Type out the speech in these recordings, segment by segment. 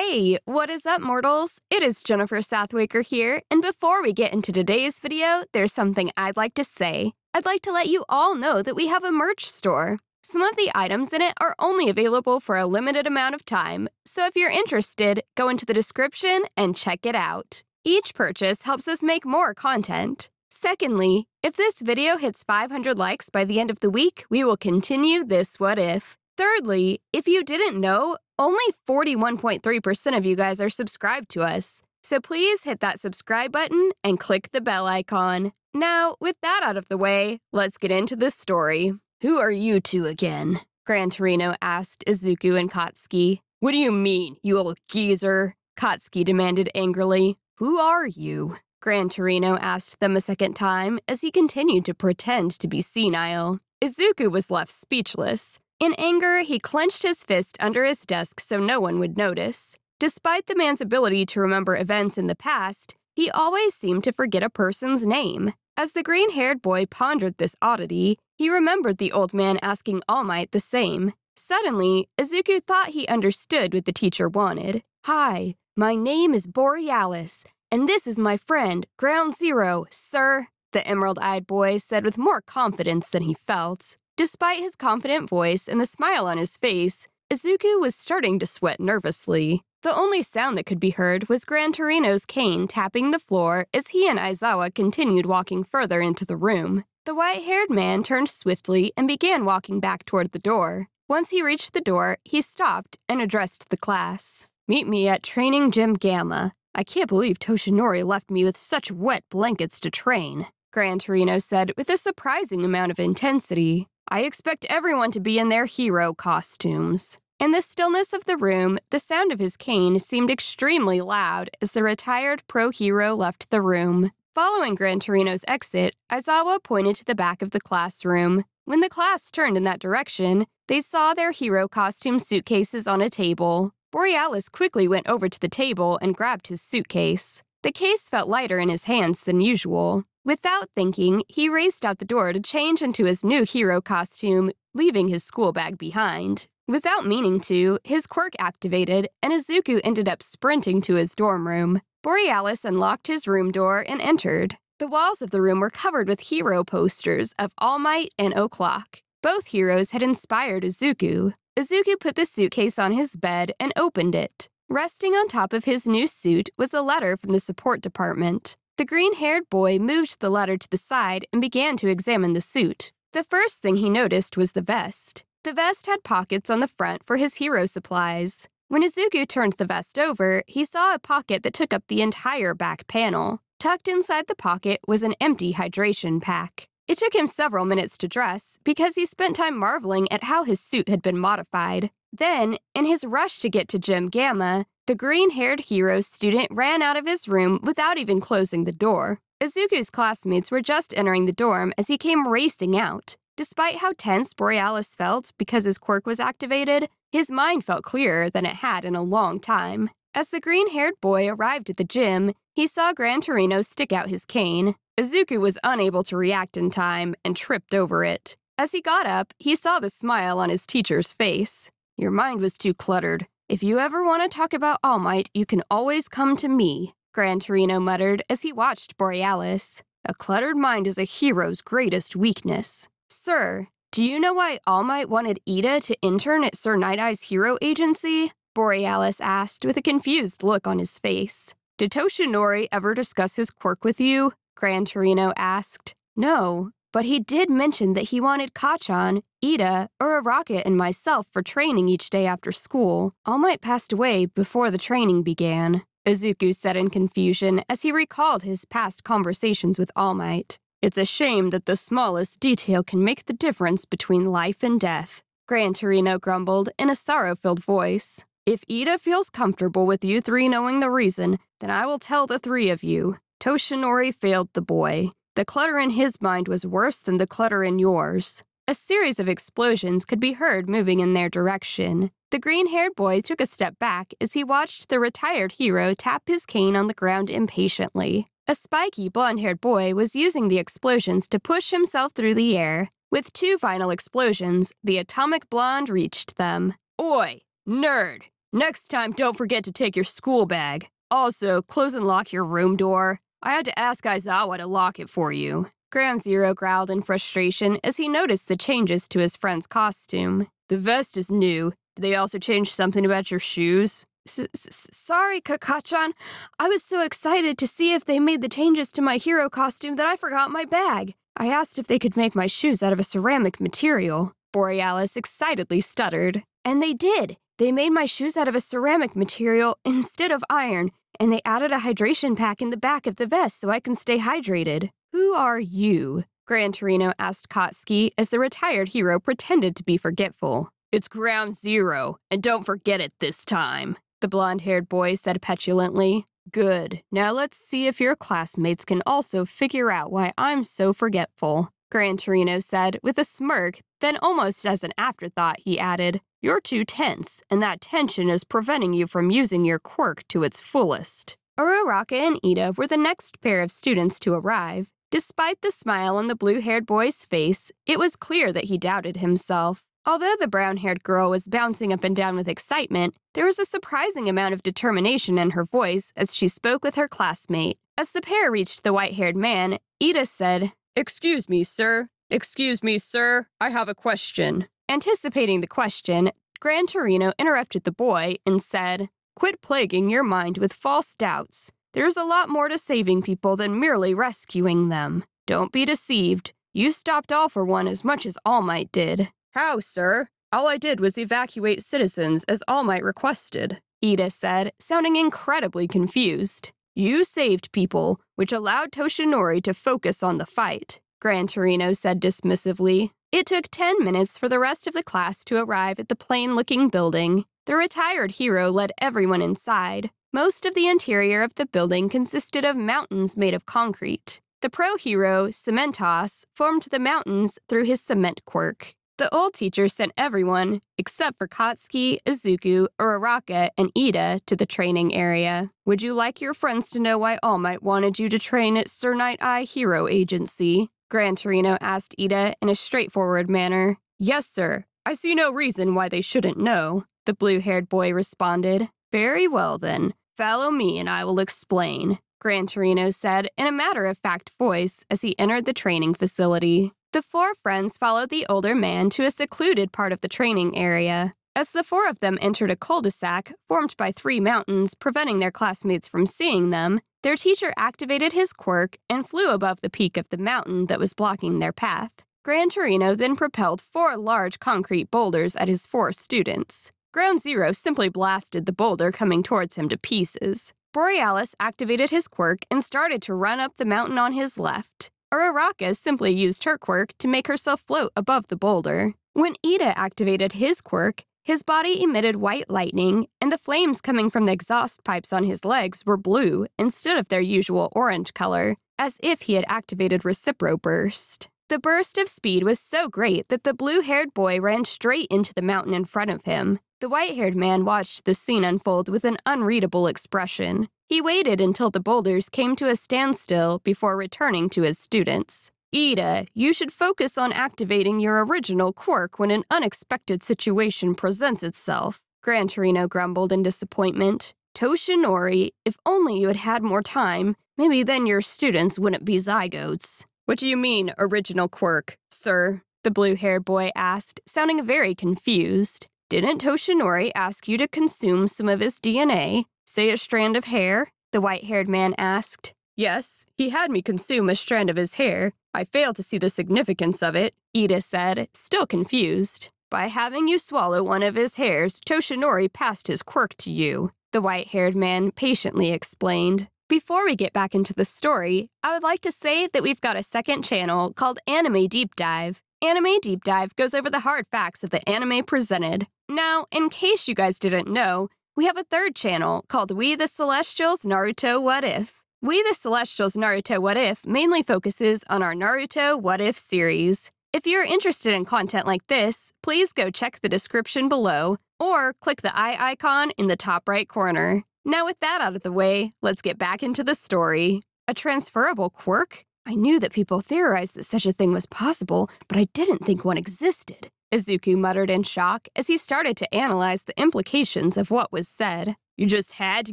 Hey, what is up, mortals? It is JSatwekar here, and before we get into today's video, there's something I'd like to say. I'd like to let you all know that we have a merch store. Some of the items in it are only available for a limited amount of time, so if you're interested, go into the description and check it out. Each purchase helps us make more content. Secondly, if this video hits 500 likes by the end of the week, we will continue this What If. Thirdly, if you didn't know, only 41.3% of you guys are subscribed to us. So please hit that subscribe button and click the bell icon. Now, with that out of the way, let's get into the story. Who are you two again? Gran Torino asked Izuku and Katsuki. What do you mean, you old geezer? Katsuki demanded angrily. Who are you? Gran Torino asked them a second time as he continued to pretend to be senile. Izuku was left speechless. In anger, he clenched his fist under his desk so no one would notice. Despite the man's ability to remember events in the past, he always seemed to forget a person's name. As the green-haired boy pondered this oddity, he remembered the old man asking All Might the same. Suddenly, Izuku thought he understood what the teacher wanted. Hi, my name is Borealis, and this is my friend, Ground Zero, sir, the emerald-eyed boy said with more confidence than he felt. Despite his confident voice and the smile on his face, Izuku was starting to sweat nervously. The only sound that could be heard was Gran Torino's cane tapping the floor as he and Aizawa continued walking further into the room. The white-haired man turned swiftly and began walking back toward the door. Once he reached the door, he stopped and addressed the class. Meet me at Training Gym Gamma. I can't believe Toshinori left me with such wet blankets to train, Gran Torino said with a surprising amount of intensity. I expect everyone to be in their hero costumes. In the stillness of the room, the sound of his cane seemed extremely loud as the retired pro-hero left the room. Following Gran Torino's exit, Aizawa pointed to the back of the classroom. When the class turned in that direction, they saw their hero costume suitcases on a table. Borealis quickly went over to the table and grabbed his suitcase. The case felt lighter in his hands than usual. Without thinking, he raced out the door to change into his new hero costume, leaving his school bag behind. Without meaning to, his quirk activated, and Izuku ended up sprinting to his dorm room. Borealis unlocked his room door and entered. The walls of the room were covered with hero posters of All Might and O'Clock. Both heroes had inspired Izuku. Izuku put the suitcase on his bed and opened it. Resting on top of his new suit was a letter from the support department. The green-haired boy moved the letter to the side and began to examine the suit. The first thing he noticed was the vest. The vest had pockets on the front for his hero supplies. When Izuku turned the vest over, he saw a pocket that took up the entire back panel. Tucked inside the pocket was an empty hydration pack. It took him several minutes to dress because he spent time marveling at how his suit had been modified. Then, in his rush to get to Gym Gamma, the green-haired hero student ran out of his room without even closing the door. Izuku's classmates were just entering the dorm as he came racing out. Despite how tense Borealis felt because his quirk was activated, his mind felt clearer than it had in a long time. As the green-haired boy arrived at the gym, he saw Gran Torino stick out his cane. Izuku was unable to react in time and tripped over it. As he got up, he saw the smile on his teacher's face. Your mind was too cluttered. If you ever want to talk about All Might, you can always come to me, Gran Torino muttered as he watched Borealis. A cluttered mind is a hero's greatest weakness. Sir, do you know why All Might wanted Ida to intern at Sir Night-Eye's hero agency? Borealis asked with a confused look on his face. Did Toshinori ever discuss his quirk with you? Gran Torino asked. No, but he did mention that he wanted Kachan, Ida, or Araka and myself for training each day after school. All Might passed away before the training began, Izuku said in confusion as he recalled his past conversations with All Might. It's a shame that the smallest detail can make the difference between life and death, Gran Torino grumbled in a sorrow-filled voice. If Ida feels comfortable with you three knowing the reason, then I will tell the three of you. Toshinori failed the boy. The clutter in his mind was worse than the clutter in yours. A series of explosions could be heard moving in their direction. The green-haired boy took a step back as he watched the retired hero tap his cane on the ground impatiently. A spiky blonde-haired boy was using the explosions to push himself through the air. With two final explosions, the atomic blonde reached them. Oi, nerd! Next time, don't forget to take your school bag. Also, close and lock your room door. I had to ask Aizawa to lock it for you. Ground Zero growled in frustration as he noticed the changes to his friend's costume. The vest is new. Did they also change something about your shoes? Sorry, Kakachan. I was so excited to see if they made the changes to my hero costume that I forgot my bag. I asked if they could make my shoes out of a ceramic material. Borealis excitedly stuttered. And they did. They made my shoes out of a ceramic material instead of iron, and they added a hydration pack in the back of the vest so I can stay hydrated. Who are you? Gran Torino asked Katsuki as the retired hero pretended to be forgetful. It's Ground Zero, and don't forget it this time, the blonde-haired boy said petulantly. Good. Now let's see if your classmates can also figure out why I'm so forgetful, Gran Torino said with a smirk, then almost as an afterthought he added, You're too tense, and that tension is preventing you from using your quirk to its fullest. Uraraka and Ida were the next pair of students to arrive. Despite the smile on the blue-haired boy's face, it was clear that he doubted himself. Although the brown-haired girl was bouncing up and down with excitement, there was a surprising amount of determination in her voice as she spoke with her classmate. As the pair reached the white-haired man, Ida said, Excuse me, sir. Excuse me, sir. I have a question. Anticipating the question, Gran Torino interrupted the boy and said, Quit plaguing your mind with false doubts. There's a lot more to saving people than merely rescuing them. Don't be deceived. You stopped All for One as much as All Might did. How, sir? All I did was evacuate citizens as All Might requested, Ida said, sounding incredibly confused. You saved people, which allowed Toshinori to focus on the fight, Gran Torino said dismissively. It took 10 minutes for the rest of the class to arrive at the plain-looking building. The retired hero led everyone inside. Most of the interior of the building consisted of mountains made of concrete. The pro-hero, Cementos, formed the mountains through his cement quirk. The old teacher sent everyone, except for Katsuki, Izuku, Uraraka, and Ida, to the training area. Would you like your friends to know why All Might wanted you to train at Sir Night Eye Hero Agency? Gran Torino asked Ida in a straightforward manner. Yes, sir. I see no reason why they shouldn't know, the blue-haired boy responded. Very well, then. Follow me and I will explain, Gran Torino said in a matter-of-fact voice as he entered the training facility. The four friends followed the older man to a secluded part of the training area. As the four of them entered a cul-de-sac formed by 3 mountains preventing their classmates from seeing them, their teacher activated his quirk and flew above the peak of the mountain that was blocking their path. Gran Torino then propelled 4 large concrete boulders at his 4 students. Ground Zero simply blasted the boulder coming towards him to pieces. Borealis activated his quirk and started to run up the mountain on his left. Uraraka simply used her quirk to make herself float above the boulder. When Ida activated his quirk, his body emitted white lightning, and the flames coming from the exhaust pipes on his legs were blue instead of their usual orange color, as if he had activated Recipro Burst. The burst of speed was so great that the blue-haired boy ran straight into the mountain in front of him. The white-haired man watched the scene unfold with an unreadable expression. He waited until the boulders came to a standstill before returning to his students. Ida, you should focus on activating your original quirk when an unexpected situation presents itself, Gran Torino grumbled in disappointment. Toshinori, if only you had had more time, maybe then your students wouldn't be zygotes. What do you mean, original quirk, sir? The blue-haired boy asked, sounding very confused. Didn't Toshinori ask you to consume some of his DNA? Say a strand of hair? The white-haired man asked. Yes, he had me consume a strand of his hair. I fail to see the significance of it, Ida said, still confused. By having you swallow one of his hairs, Toshinori passed his quirk to you, the white-haired man patiently explained. Before we get back into the story, I would like to say that we've got a second channel called Anime Deep Dive. Anime Deep Dive goes over the hard facts of the anime presented. Now, in case you guys didn't know, we have a third channel called We the Celestials Naruto What If. We the Celestials Naruto What If mainly focuses on our Naruto What If series. If you're interested in content like this, please go check the description below or click the eye icon in the top right corner. Now with that out of the way, let's get back into the story. A transferable quirk? I knew that people theorized that such a thing was possible, but I didn't think one existed. Izuku muttered in shock as he started to analyze the implications of what was said. You just had to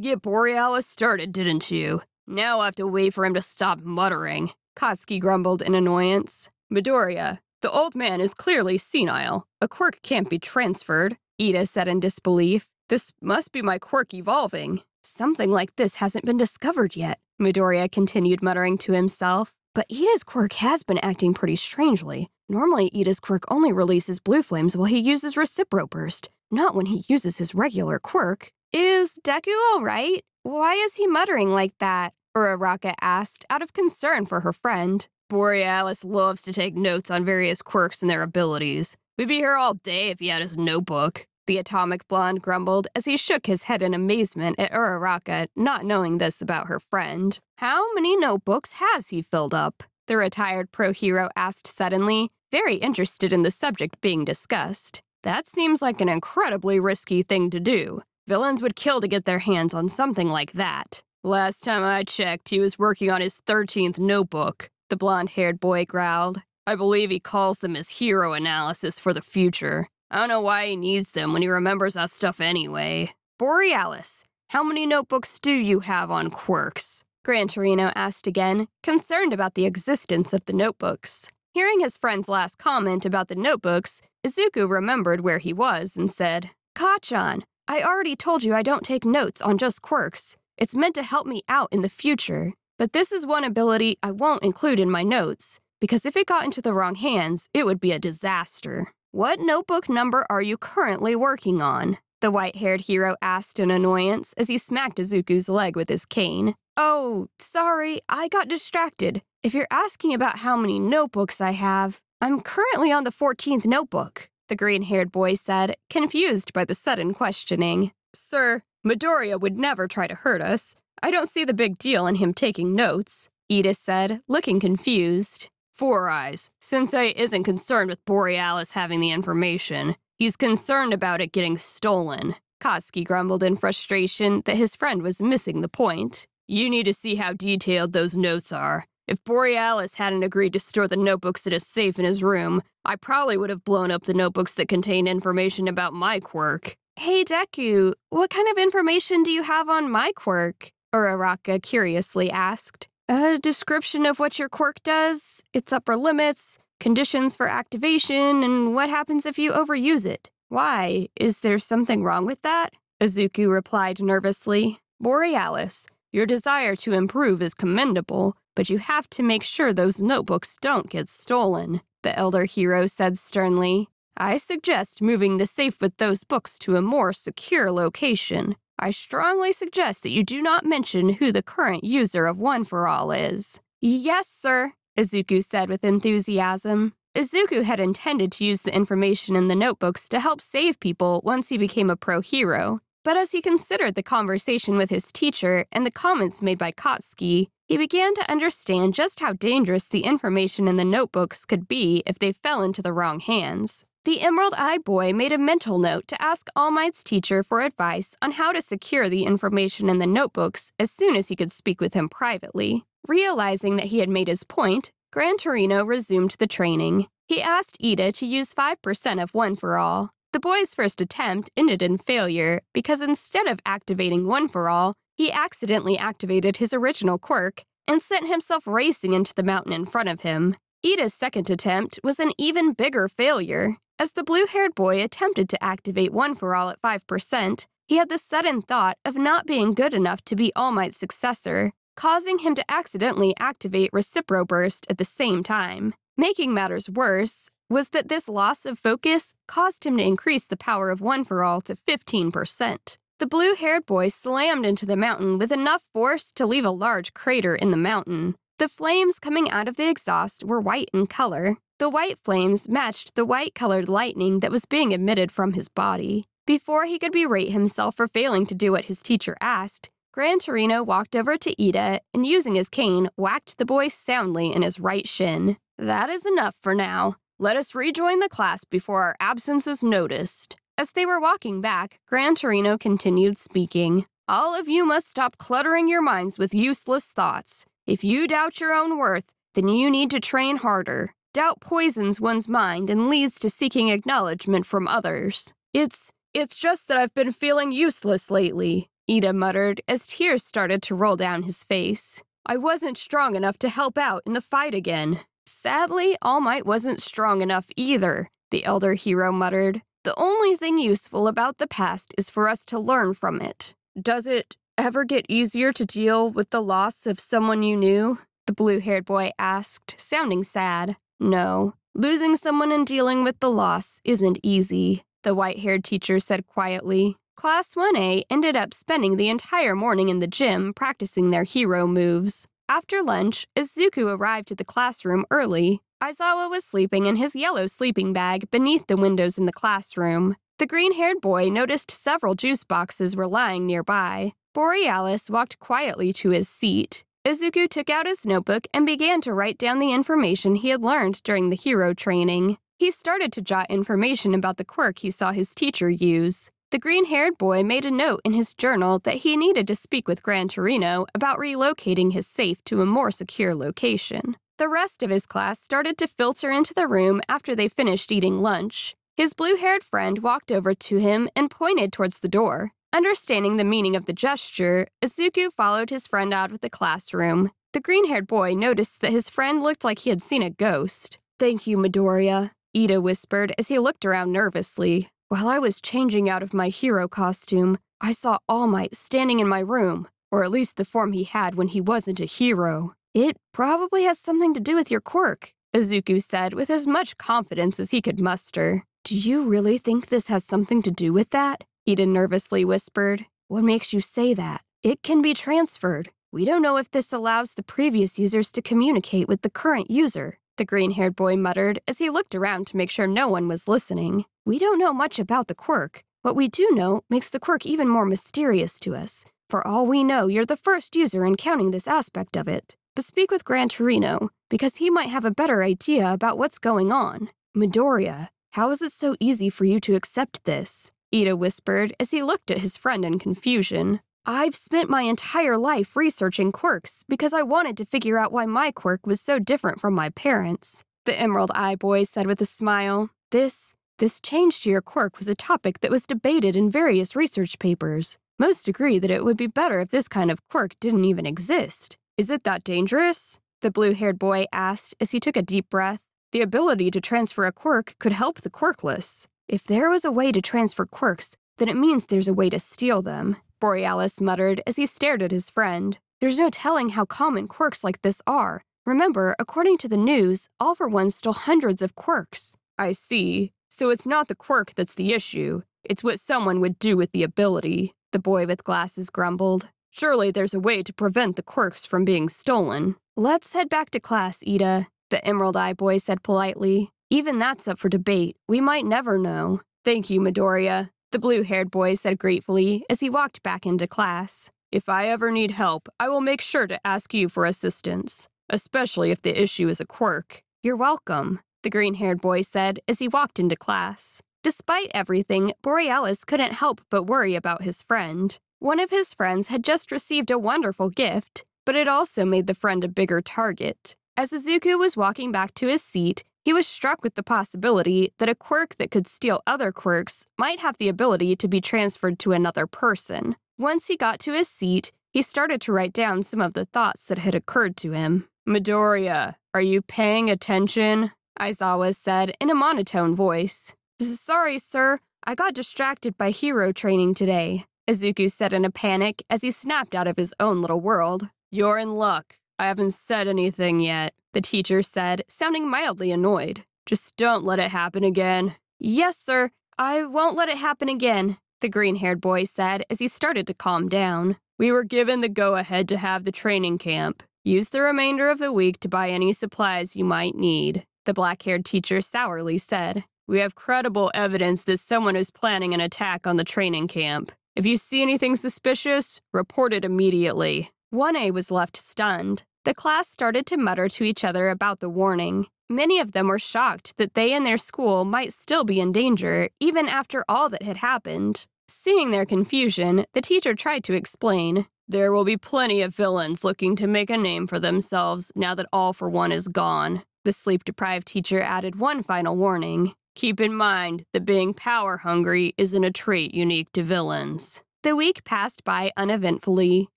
get Borealis started, didn't you? Now I have to wait for him to stop muttering. Katsuki grumbled in annoyance. Midoriya, the old man is clearly senile. A quirk can't be transferred, Ida said in disbelief. This must be my quirk evolving. Something like this hasn't been discovered yet, Midoriya continued muttering to himself. But Ida's quirk has been acting pretty strangely. Normally, Ida's quirk only releases blue flames while he uses Recipro Burst, not when he uses his regular quirk. Is Deku all right? Why is he muttering like that? Uraraka asked, out of concern for her friend. Borealis loves to take notes on various quirks and their abilities. We'd be here all day if he had his notebook. The atomic blonde grumbled as he shook his head in amazement at Uraraka, not knowing this about her friend. How many notebooks has he filled up? The retired pro hero asked suddenly, very interested in the subject being discussed. That seems like an incredibly risky thing to do. Villains would kill to get their hands on something like that. Last time I checked, he was working on his 13th notebook, the blonde-haired boy growled. I believe he calls them his hero analysis for the future. I don't know why he needs them when he remembers that stuff anyway. Borealis, how many notebooks do you have on quirks? Gran Torino asked again, concerned about the existence of the notebooks. Hearing his friend's last comment about the notebooks, Izuku remembered where he was and said, Kachan, I already told you I don't take notes on just quirks. It's meant to help me out in the future. But this is one ability I won't include in my notes, because if it got into the wrong hands, it would be a disaster. What notebook number are you currently working on? The white-haired hero asked in annoyance as he smacked Izuku's leg with his cane. Oh, sorry, I got distracted. If you're asking about how many notebooks I have, I'm currently on the 14th notebook, the green-haired boy said, confused by the sudden questioning. Sir, Midoriya would never try to hurt us. I don't see the big deal in him taking notes, Ida said, looking confused. Four Eyes, Sensei isn't concerned with Borealis having the information. He's concerned about it getting stolen. Katsuki grumbled in frustration that his friend was missing the point. You need to see how detailed those notes are. If Borealis hadn't agreed to store the notebooks in a safe in his room, I probably would have blown up the notebooks that contained information about my quirk. Hey Deku, what kind of information do you have on my quirk? Uraraka curiously asked. A description of what your quirk does, its upper limits, conditions for activation, and what happens if you overuse it. Why? Is there something wrong with that? Izuku replied nervously. Borealis, your desire to improve is commendable, but you have to make sure those notebooks don't get stolen, the elder hero said sternly. I suggest moving the safe with those books to a more secure location. I strongly suggest that you do not mention who the current user of One for All is. Yes, sir, Izuku said with enthusiasm. Izuku had intended to use the information in the notebooks to help save people once he became a pro hero. But as he considered the conversation with his teacher and the comments made by Katsuki, he began to understand just how dangerous the information in the notebooks could be if they fell into the wrong hands. The Emerald Eye Boy made a mental note to ask All Might's teacher for advice on how to secure the information in the notebooks as soon as he could speak with him privately. Realizing that he had made his point, Gran Torino resumed the training. He asked Ida to use 5% of One for All. The boy's first attempt ended in failure because instead of activating One for All, he accidentally activated his original quirk and sent himself racing into the mountain in front of him. Ida's second attempt was an even bigger failure. As the blue-haired boy attempted to activate One for All at 5%, he had the sudden thought of not being good enough to be All Might's successor, causing him to accidentally activate Recipro Burst at the same time. Making matters worse was that this loss of focus caused him to increase the power of One for All to 15%. The blue-haired boy slammed into the mountain with enough force to leave a large crater in the mountain. The flames coming out of the exhaust were white in color. The white flames matched the white-colored lightning that was being emitted from his body. Before he could berate himself for failing to do what his teacher asked, Gran Torino walked over to Ida and, using his cane, whacked the boy soundly in his right shin. That is enough for now. Let us rejoin the class before our absence is noticed. As they were walking back, Gran Torino continued speaking. All of you must stop cluttering your minds with useless thoughts. If you doubt your own worth, then you need to train harder. doubt poisons one's mind and leads to seeking acknowledgement from others. It's just that I've been feeling useless lately, Ida muttered as tears started to roll down his face. I wasn't strong enough to help out in the fight again. Sadly, All Might wasn't strong enough either, the elder hero muttered. The only thing useful about the past is for us to learn from it. Does it ever get easier to deal with the loss of someone you knew? The blue-haired boy asked, sounding sad. No, losing someone and dealing with the loss isn't easy, the white-haired teacher said quietly. Class 1A ended up spending the entire morning in the gym practicing their hero moves. After lunch, Izuku arrived at the classroom early. Aizawa was sleeping in his yellow sleeping bag beneath the windows in the classroom. The green-haired boy noticed several juice boxes were lying nearby. Borealis walked quietly to his seat. Izuku took out his notebook and began to write down the information he had learned during the hero training. He started to jot information about the quirk he saw his teacher use. The green-haired boy made a note in his journal that he needed to speak with Gran Torino about relocating his safe to a more secure location. The rest of his class started to filter into the room after they finished eating lunch. His blue-haired friend walked over to him and pointed towards the door. Understanding the meaning of the gesture, Izuku followed his friend out of the classroom. The green-haired boy noticed that his friend looked like he had seen a ghost. Thank you, Midoriya, Ida whispered as he looked around nervously. While I was changing out of my hero costume, I saw All Might standing in my room, or at least the form he had when he wasn't a hero. It probably has something to do with your quirk, Izuku said with as much confidence as he could muster. Do you really think this has something to do with that? Ida nervously whispered. What makes you say that? It can be transferred. We don't know if this allows the previous users to communicate with the current user, the green-haired boy muttered as he looked around to make sure no one was listening. We don't know much about the quirk. What we do know makes the quirk even more mysterious to us. For all we know, you're the first user encountering this aspect of it. But speak with Gran Torino, because he might have a better idea about what's going on. Midoriya, how is it so easy for you to accept this? Ida whispered as he looked at his friend in confusion. I've spent my entire life researching quirks because I wanted to figure out why my quirk was so different from my parents, the Emerald Eye Boy said with a smile. This change to your quirk was a topic that was debated in various research papers. Most agree that it would be better if this kind of quirk didn't even exist. Is it that dangerous? The blue-haired boy asked as he took a deep breath. The ability to transfer a quirk could help the quirkless. If there was a way to transfer quirks, then it means there's a way to steal them, Borealis muttered as he stared at his friend. There's no telling how common quirks like this are. Remember, according to the news, All for One stole hundreds of quirks. I see. So it's not the quirk that's the issue. It's what someone would do with the ability, the boy with glasses grumbled. Surely there's a way to prevent the quirks from being stolen. Let's head back to class, Ida, the Emerald Eye Boy said politely. Even that's up for debate. We might never know. Thank you, Midoriya, the blue-haired boy said gratefully as he walked back into class. If I ever need help, I will make sure to ask you for assistance, especially if the issue is a quirk. You're welcome, the green-haired boy said as he walked into class. Despite everything, Borealis couldn't help but worry about his friend. One of his friends had just received a wonderful gift, but it also made the friend a bigger target. As Izuku was walking back to his seat, he was struck with the possibility that a quirk that could steal other quirks might have the ability to be transferred to another person. Once he got to his seat, he started to write down some of the thoughts that had occurred to him. Midoriya, are you paying attention? Aizawa said in a monotone voice. Sorry, sir. I got distracted by hero training today, Izuku said in a panic as he snapped out of his own little world. You're in luck. I haven't said anything yet, the teacher said, sounding mildly annoyed. Just don't let it happen again. Yes, sir. I won't let it happen again, the green-haired boy said as he started to calm down. We were given the go-ahead to have the training camp. Use the remainder of the week to buy any supplies you might need, the black-haired teacher sourly said. We have credible evidence that someone is planning an attack on the training camp. If you see anything suspicious, report it immediately. 1A was left stunned. The class started to mutter to each other about the warning. Many of them were shocked that they and their school might still be in danger, even after all that had happened. Seeing their confusion, the teacher tried to explain. There will be plenty of villains looking to make a name for themselves now that All for One is gone. The sleep-deprived teacher added one final warning. Keep in mind that being power-hungry isn't a trait unique to villains. The week passed by uneventfully.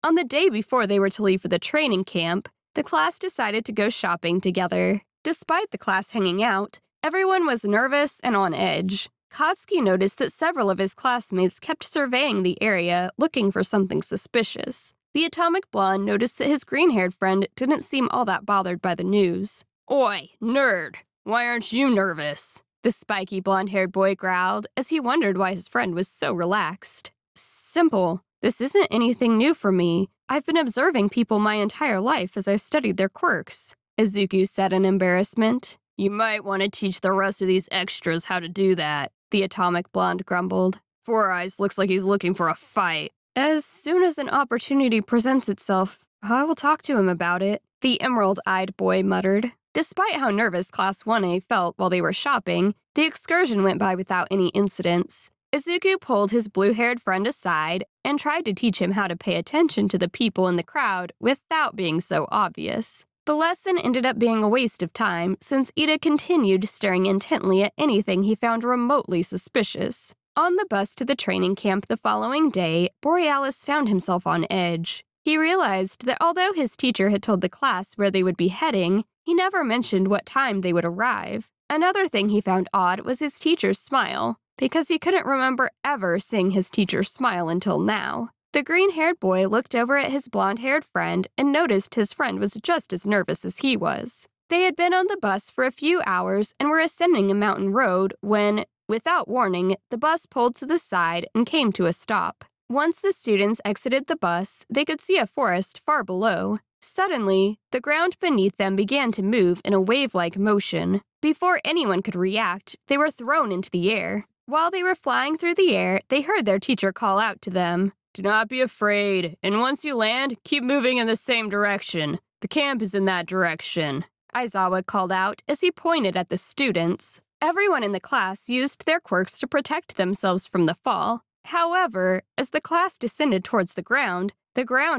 On the day before they were to leave for the training camp, the class decided to go shopping together. Despite the class hanging out, everyone was nervous and on edge. Katsuki noticed that several of his classmates kept surveying the area, looking for something suspicious. The atomic blonde noticed that his green-haired friend didn't seem all that bothered by the news. Oi, nerd! Why aren't you nervous? The spiky blonde-haired boy growled as he wondered why his friend was so relaxed. Simple. This isn't anything new for me. I've been observing people my entire life as I studied their quirks, Izuku said in embarrassment. You might want to teach the rest of these extras how to do that, the atomic blonde grumbled. Four Eyes looks like he's looking for a fight. As soon as an opportunity presents itself, I will talk to him about it, the emerald-eyed boy muttered. Despite how nervous Class 1A felt while they were shopping, the excursion went by without any incidents. Izuku pulled his blue-haired friend aside and tried to teach him how to pay attention to the people in the crowd without being so obvious. The lesson ended up being a waste of time since Ida continued staring intently at anything he found remotely suspicious. On the bus to the training camp the following day, Borealis found himself on edge. He realized that although his teacher had told the class where they would be heading, he never mentioned what time they would arrive. Another thing he found odd was his teacher's smile, because he couldn't remember ever seeing his teacher smile until now. The green-haired boy looked over at his blonde-haired friend and noticed his friend was just as nervous as he was. They had been on the bus for a few hours and were ascending a mountain road when, without warning, the bus pulled to the side and came to a stop. Once the students exited the bus, they could see a forest far below. Suddenly, the ground beneath them began to move in a wave-like motion. Before anyone could react, they were thrown into the air. While they were flying through the air, they heard their teacher call out to them. Do not be afraid, and once you land, keep moving in the same direction. The camp is in that direction, Aizawa called out as he pointed at the students. Everyone in the class used their quirks to protect themselves from the fall. However, as the class descended towards the ground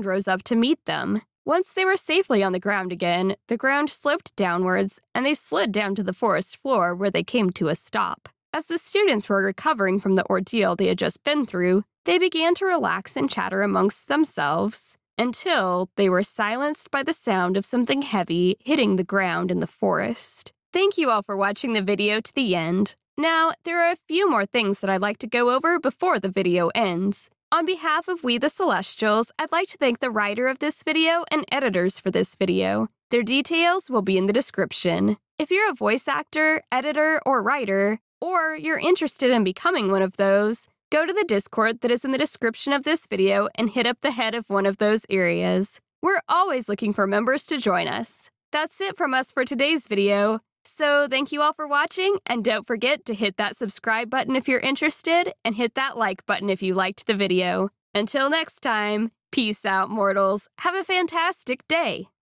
rose up to meet them. Once they were safely on the ground again, the ground sloped downwards, and they slid down to the forest floor where they came to a stop. As the students were recovering from the ordeal they had just been through, they began to relax and chatter amongst themselves until they were silenced by the sound of something heavy hitting the ground in the forest. Thank you all for watching the video to the end. Now, there are a few more things that I'd like to go over before the video ends. On behalf of We the Celestials, I'd like to thank the writer of this video and editors for this video. Their details will be in the description. If you're a voice actor, editor, or writer, or you're interested in becoming one of those, go to the Discord that is in the description of this video and hit up the head of one of those areas. We're always looking for members to join us. That's it from us for today's video. So thank you all for watching, and don't forget to hit that subscribe button if you're interested, and hit that like button if you liked the video. Until next time, peace out, mortals. Have a fantastic day.